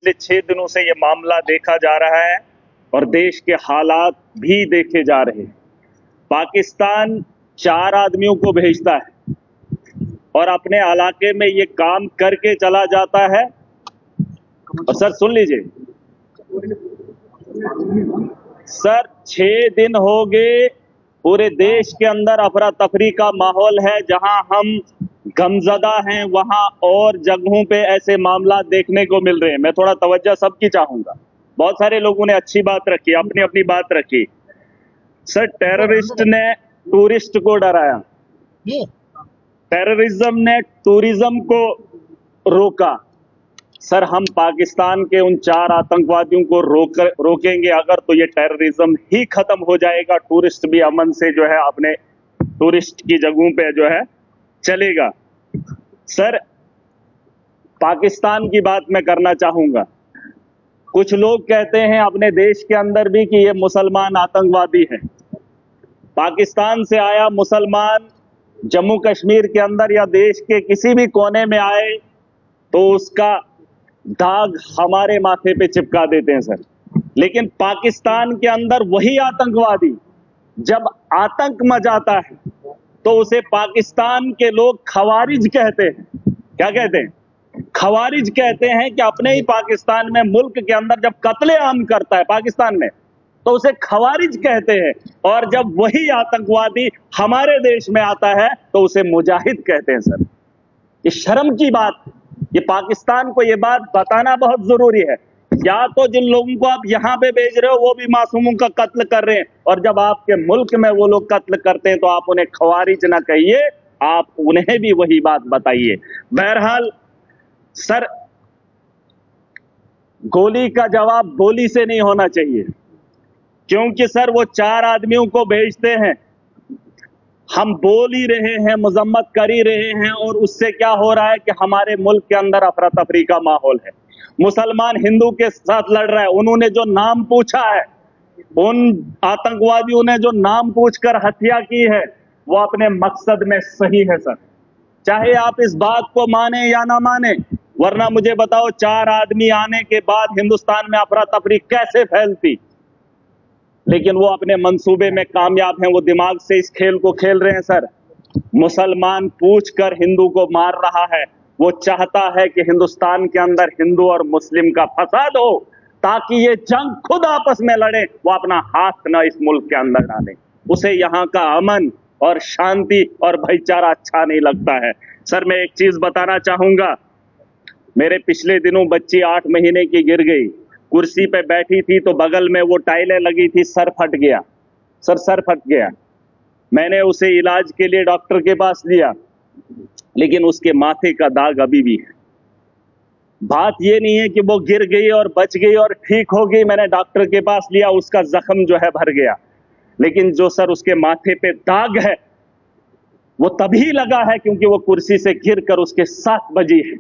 पिछले 6 दिनों से ये मामला देखा जा रहा है और देश के हालात भी देखे जा रहे हैं। पाकिस्तान 4 आदमियों को भेजता है और अपने इलाके में ये काम करके चला जाता है। और सर सुन लीजिए सर, 6 दिन हो गए, पूरे देश के अंदर अफरा तफरी का माहौल है। जहां हम गमजदा हैं वहां और जगहों पे ऐसे मामला देखने को मिल रहे हैं। मैं थोड़ा तवज्जो सबकी चाहूंगा। बहुत सारे लोगों ने अच्छी बात रखी, अपनी अपनी बात रखी। सर, टेररिस्ट ने टूरिस्ट को डराया, टेररिज्म ने टूरिज्म को रोका। सर, हम पाकिस्तान के उन 4 आतंकवादियों को रोकेंगे अगर, तो ये टेररिज्म ही खत्म हो जाएगा। टूरिस्ट भी अमन से जो है अपने टूरिस्ट की जगहों पे जो है चलेगा। सर, पाकिस्तान की बात मैं करना चाहूंगा। कुछ लोग कहते हैं अपने देश के अंदर भी कि ये मुसलमान आतंकवादी है। पाकिस्तान से आया मुसलमान जम्मू कश्मीर के अंदर या देश के किसी भी कोने में आए तो उसका दाग हमारे माथे पे चिपका देते हैं सर। लेकिन पाकिस्तान के अंदर वही आतंकवादी जब आतंक मचाता है तो उसे पाकिस्तान के लोग खवारिज कहते हैं। क्या कहते हैं? खवारिज कहते हैं कि अपने ही पाकिस्तान में, मुल्क के अंदर जब कत्लेआम करता है पाकिस्तान में, तो उसे खवारिज कहते हैं। और जब वही आतंकवादी हमारे देश में आता है तो उसे मुजाहिद कहते हैं सर। ये शर्म की बात, ये पाकिस्तान को ये बात बताना बहुत जरूरी है। या तो जिन लोगों को आप यहां पे भेज रहे हो वो भी मासूमों का कत्ल कर रहे हैं, और जब आपके मुल्क में वो लोग कत्ल करते हैं तो आप उन्हें खवारिज ना कहिए, आप उन्हें भी वही बात बताइए। बहरहाल सर, गोली का जवाब गोली से नहीं होना चाहिए, क्योंकि सर वो 4 आदमियों को भेजते हैं, हम बोल ही रहे हैं, मजम्मत कर ही रहे हैं, और उससे क्या हो रहा है कि हमारे मुल्क के अंदर अफरा तफरी का माहौल है। मुसलमान हिंदू के साथ लड़ रहा है। उन्होंने जो नाम पूछा है, उन आतंकवादियों ने जो नाम पूछकर हत्या की है, वो अपने मकसद में सही है सर, चाहे आप इस बात को माने या ना माने। वरना मुझे बताओ, 4 आदमी आने के बाद हिंदुस्तान में अफरा तफरी कैसे फैलती? लेकिन वो अपने मंसूबे में कामयाब हैं, वो दिमाग से इस खेल को खेल रहे हैं सर। मुसलमान पूछकर हिंदू को मार रहा है। वो चाहता है कि हिंदुस्तान के अंदर हिंदू और मुस्लिम का फसाद हो, ताकि ये जंग खुद आपस में लड़े, वो अपना हाथ ना इस मुल्क के अंदर डाले। उसे यहाँ का अमन और शांति और भाईचारा अच्छा नहीं लगता है। सर, मैं एक चीज बताना चाहूंगा। मेरे पिछले दिनों बच्ची 8 महीने की गिर गई, कुर्सी पे बैठी थी तो बगल में वो टाइलें लगी थी, सर फट गया। सर, सर फट गया। मैंने उसे इलाज के लिए डॉक्टर के पास लिया, लेकिन उसके माथे का दाग अभी भी है। बात ये नहीं है कि वो गिर गई और बच गई और ठीक हो गई, मैंने डॉक्टर के पास लिया, उसका जख्म जो है भर गया, लेकिन जो सर उसके माथे पे दाग है वो तभी लगा है क्योंकि वो कुर्सी से गिरकर उसके साथ बजी है।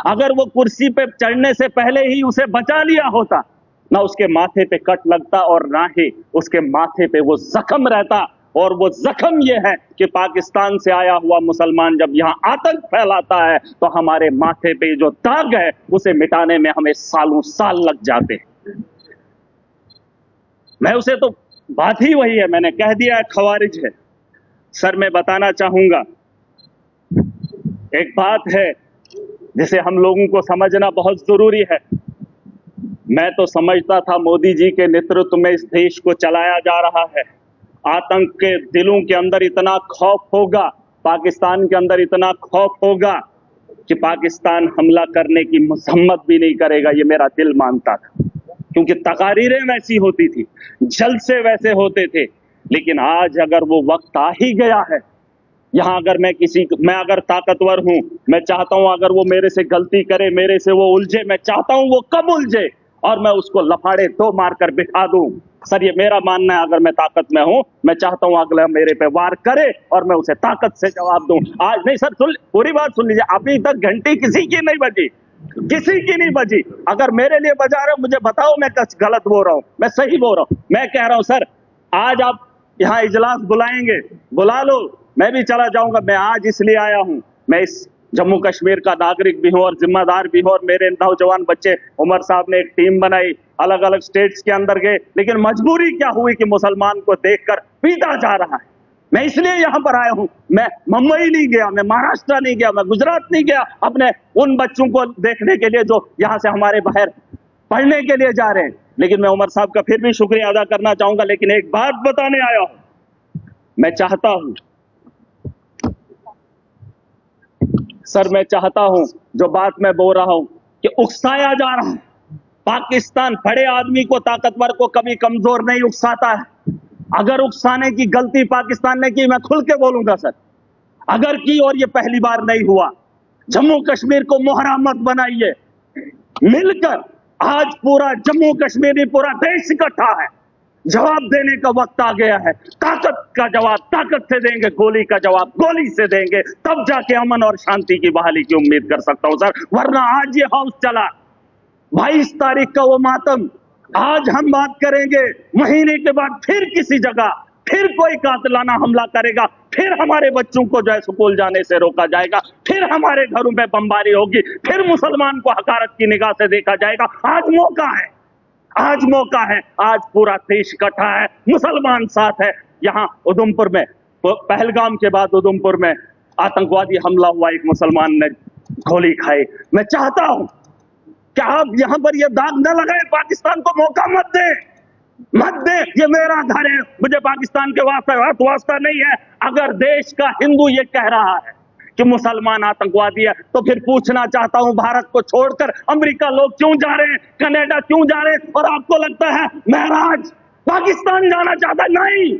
अगर वो कुर्सी पे चढ़ने से पहले ही उसे बचा लिया होता, ना उसके माथे पे कट लगता और ना ही उसके माथे पे वो जख्म रहता। और वो जख्म ये है कि पाकिस्तान से आया हुआ मुसलमान जब यहां आतंक फैलाता है तो हमारे माथे पे जो दाग है उसे मिटाने में हमें सालों साल लग जाते हैं। मैं उसे तो बात ही वही है, मैंने कह दिया है, खवारिज है। सर, मैं बताना चाहूंगा, एक बात है जिसे हम लोगों को समझना बहुत जरूरी है। मैं तो समझता था मोदी जी के नेतृत्व में इस देश को चलाया जा रहा है। आतंक के दिलों के अंदर इतना खौफ होगा, पाकिस्तान के अंदर इतना खौफ होगा कि पाकिस्तान हमला करने की मजम्मत भी नहीं करेगा, ये मेरा दिल मानता था, क्योंकि तकारीरें वैसी होती थी, जलसे वैसे होते थे। लेकिन आज अगर वो वक्त आ ही गया है, यहां अगर मैं अगर ताकतवर हूं, मैं चाहता हूं अगर वो मेरे से गलती करे, मेरे से वो उलझे, मैं चाहता हूं वो कब उलझे और मैं उसको लफाड़े 2 मारकर बिठा दूं। सर, ये मेरा मानना है। अगर मैं ताकत में हूं, मैं चाहता हूं अगला मेरे पे वार करे और मैं उसे ताकत से जवाब दूं। आज नहीं सर, पूरी बात सुन लीजिए। अभी तक घंटी किसी की नहीं बजी, किसी की नहीं बजी। अगर मेरे लिए बजा रहे हो मुझे बताओ, मैं कुछ गलत बोल रहा हूं, मैं सही बोल रहा हूं। मैं कह रहा हूं सर, आज आप यहाँ इजलास बुलाएंगे, बुला लो, मैं भी चला जाऊंगा। मैं आज इसलिए आया हूं, मैं इस जम्मू कश्मीर का नागरिक भी हूं और जिम्मेदार भी हूं, और मेरे नौजवान बच्चे, उमर साहब ने एक टीम बनाई, अलग अलग स्टेट्स के अंदर गए, लेकिन मजबूरी क्या हुई कि मुसलमान को देखकर पीटा जा रहा है। मैं इसलिए यहां पर आया हूं। मैं मुंबई नहीं गया, मैं महाराष्ट्र नहीं गया, मैं गुजरात नहीं गया अपने उन बच्चों को देखने के लिए जो यहां से हमारे बाहर पढ़ने के लिए जा रहे हैं। लेकिन मैं उमर साहब का फिर भी शुक्रिया अदा करना चाहूंगा। लेकिन एक बात बताने आया हूं, मैं चाहता हूं सर, मैं चाहता हूं जो बात मैं बोल रहा हूं कि उकसाया जा रहा है। पाकिस्तान बड़े आदमी को, ताकतवर को कभी कमजोर नहीं उकसाता है। अगर उकसाने की गलती पाकिस्तान ने की, मैं खुल के बोलूंगा सर, अगर की, और ये पहली बार नहीं हुआ, जम्मू कश्मीर को मोहरा मत बनाइए। मिलकर आज पूरा जम्मू कश्मीर नहीं, पूरा देश इकट्ठा है। जवाब देने का वक्त आ गया है। ताकत का जवाब ताकत से देंगे, गोली का जवाब गोली से देंगे, तब जाके अमन और शांति की बहाली की उम्मीद कर सकता हूं सर। वरना आज ये हाउस चला, 22 तारीख का वो मातम, आज हम बात करेंगे, महीने के बाद फिर किसी जगह फिर कोई कातिलाना हमला करेगा, फिर हमारे बच्चों को जो है स्कूल जाने से रोका जाएगा, फिर हमारे घरों में बमबारी होगी, फिर मुसलमान को हकारत की निगाह से देखा जाएगा। आज मौका है, आज मौका है, आज पूरा देश इकट्ठा है, मुसलमान साथ है। यहां उधमपुर में, पहलगाम के बाद उधमपुर में आतंकवादी हमला हुआ, एक मुसलमान ने गोली खाई। मैं चाहता हूं कि आप यहां पर यह दाग न लगाए, पाकिस्तान को मौका मत दे, मत दे। ये मेरा घर है, मुझे पाकिस्तान के वास्ता नहीं है। अगर देश का हिंदू ये कह रहा है कि मुसलमान आतंकवादी है, तो फिर पूछना चाहता हूं, भारत को छोड़कर अमेरिका लोग क्यों जा रहे हैं, कनाडा क्यों जा रहे हैं, और आपको लगता है महराज पाकिस्तान जाना चाहता है? नहीं,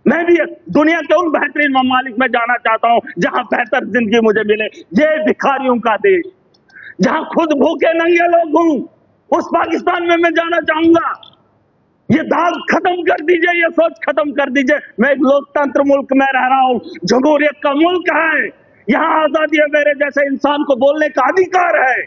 मैं भी दुनिया के उन बेहतरीन ममालिक में जाना चाहता हूं जहां बेहतर जिंदगी मुझे मिले। ये भिखारियों का देश, जहां खुद भूखे नंगे लोग हूं, उस पाकिस्तान में मैं जाना चाहूंगा। ये दाग खत्म कर दीजिए, ये सोच खत्म कर दीजिए। मैं एक लोकतंत्र मुल्क में रह रहा हूं, जमहूरियत का मुल्क है, यहां आजादी है, मेरे जैसे इंसान को बोलने का अधिकार है।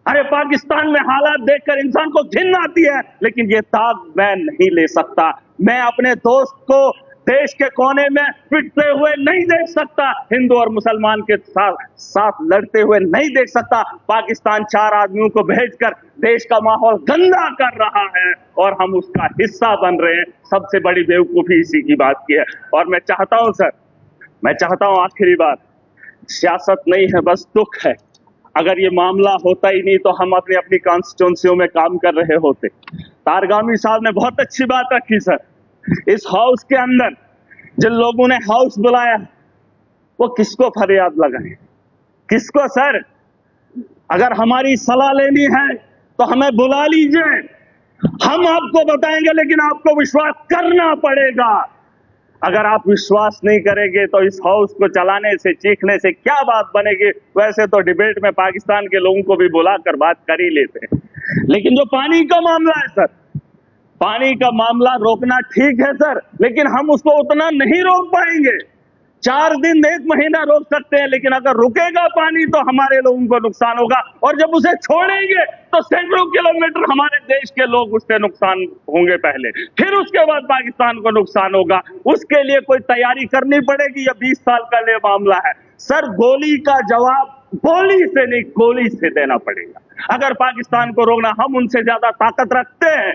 अरे पाकिस्तान में हालात देखकर इंसान को घिन आती है, लेकिन ये दाग मैं नहीं ले सकता। मैं अपने दोस्त को देश के कोने में पिटते हुए नहीं देख सकता, हिंदू और मुसलमान के साथ लड़ते हुए नहीं देख सकता। पाकिस्तान 4 आदमियों को भेजकर देश का माहौल गंदा कर रहा है और हम उसका हिस्सा बन रहे हैं। सबसे बड़ी बेवकूफी इसी की बात की है। और मैं चाहता हूं सर, मैं चाहता हूं आखिरी बात, सियासत नहीं है, बस दुख है। अगर ये मामला होता ही नहीं तो हम अपनी अपनी कॉन्स्टिट्यूंसियों में काम कर रहे होते। तारगामी साहब ने बहुत अच्छी बात रखी सर। इस हाउस के अंदर जिन लोगों ने हाउस बुलाया, वो किसको फरियाद लगाए, किसको सर? अगर हमारी सलाह लेनी है तो हमें बुला लीजिए, हम आपको बताएंगे, लेकिन आपको विश्वास करना पड़ेगा। अगर आप विश्वास नहीं करेंगे तो इस हाउस को चलाने से, चीखने से क्या बात बनेगी? वैसे तो डिबेट में पाकिस्तान के लोगों को भी बुलाकर बात कर ही लेते हैं, लेकिन जो पानी का मामला है सर, पानी का मामला रोकना ठीक है सर, लेकिन हम उसको उतना नहीं रोक पाएंगे। 4 दिन 1 महीना रोक सकते हैं, लेकिन अगर रुकेगा पानी तो हमारे लोगों को नुकसान होगा, और जब उसे छोड़ेंगे तो सैकड़ों किलोमीटर हमारे देश के लोग उससे नुकसान होंगे पहले, फिर उसके बाद पाकिस्तान को नुकसान होगा। उसके लिए कोई तैयारी करनी पड़ेगी। यह 20 साल का लिए मामला है सर। गोली का जवाब गोली से नहीं, गोली से देना पड़ेगा। अगर पाकिस्तान को रोकना, हम उनसे ज्यादा ताकत रखते हैं।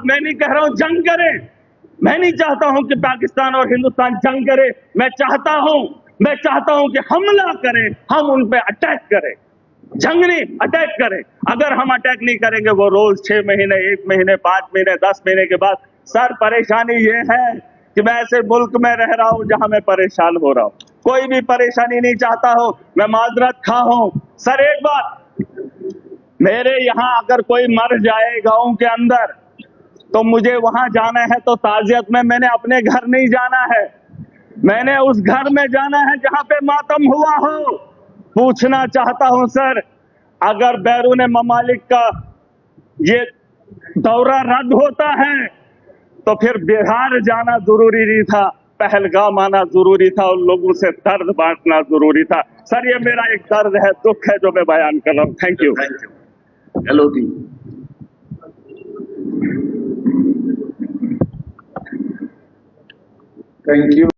मैं नहीं कह रहा हूं जंग करें, मैं नहीं चाहता हूं कि पाकिस्तान और हिंदुस्तान जंग करे। मैं चाहता हूं कि हमला करें, हम उन पे अटैक करें, जंग नहीं, अटैक करें। अगर हम अटैक नहीं करेंगे, वो रोज 6 महीने, 1 महीने, 5 महीने, 10 महीने के बाद, सर परेशानी ये है कि मैं ऐसे मुल्क में रह रहा हूं जहां मैं परेशान हो रहा हूं। कोई भी परेशानी नहीं चाहता हूं, मैं माजरत खा हूं सर। एक बात, मेरे यहां अगर कोई मर जाए गांव के अंदर, तो मुझे वहां जाना है तो ताजियत में मैंने अपने घर नहीं जाना है, मैंने उस घर में जाना है जहां पे मातम हुआ हो। पूछना चाहता हूं सर, अगर बैरून ममालिक का ये दौरा रद्द होता है तो फिर बिहार जाना जरूरी नहीं था, पहलगाम आना जरूरी था, उन लोगों से दर्द बांटना जरूरी था। सर ये मेरा एक दर्द है, दुख है जो मैं बयान कर रहा हूं। Thank you. Hello ji, thank you.